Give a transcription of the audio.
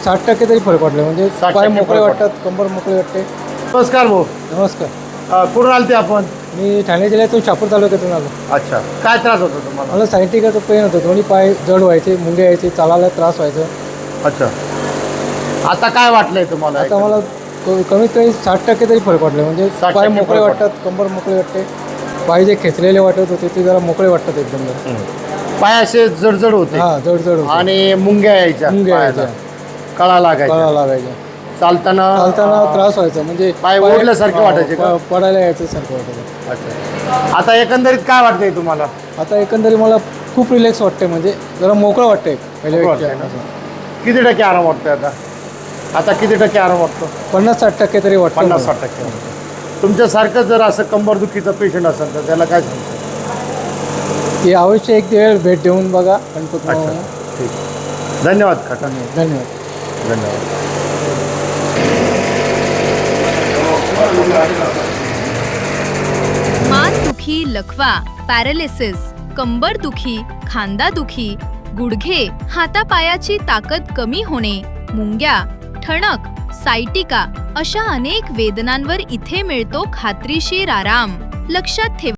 60% तरी फरक वाटला. म्हणजे 60% पाय मोकळे फरक वाटतात, कंबर मोकळी वाटते. नमस्कार भाऊ. नमस्कार. कुठून आलते आपण? मी ठाणे जिल्ह्यातून शहापूर तालुक्यातून आलो. अच्छा, काय त्रास होता तुम्हाला? मला सायंटिकाचं पेन होतं. दोन्ही पाय जड व्हायचे, मुंगे यायचे, चालायला त्रास व्हायचा. अच्छा, आता काय वाटलंय तुम्हाला? आता मला कमीत कमी 60% तरी फरक वाटला. म्हणजे 60% पाय मोकळे फरक वाटतात, कंबर मोकळी वाटते. पाय जे खेचलेले वाटत होते ते जरा मोकळे वाटतात एकदम. पाय असे जडजड होते हां, जड जड होते. आणि मुंग्या यायच्या, मुंग्या पायाला. यायच्या. कळा लागायच्या, कळा लागायच्या. चालताना त्रास व्हायचा. म्हणजे पाय ओढल्यासारखे वाटायचे का? पडायला यायचं सारखं वाटायचं. अच्छा, आता एकंदरीत काय वाटतंय तुम्हाला? आता एकंदरीत मला खूप रिलॅक्स वाटते. म्हणजे जरा मोकळं वाटतंय वाटतंय ना? किती टक्के आराम वाटतोय आता? आता किती टक्के आराम वाटतो? 50-60% तरी वाटतं. 50-60%. तुमच्यासारखं जर असं कंबरदुखीचं पेशंट असेल तर त्याला काय सांगतो? की अवश्य एक वेळ भेट देऊन बघा गणपती. अच्छा, ठीक. धन्यवाद काका. धन्यवाद. धन्यवाद. मान दुखी, लकवा, पॅरालिसिस, कंबर दुखी, खांदा दुखी, गुडघे, हातापायाची ताकद कमी होणे, मुंग्या, ठणक, सायटिका अशा अनेक वेदनांवर इथे मिळतो खात्रीशीर आराम. लक्षात ठेवा.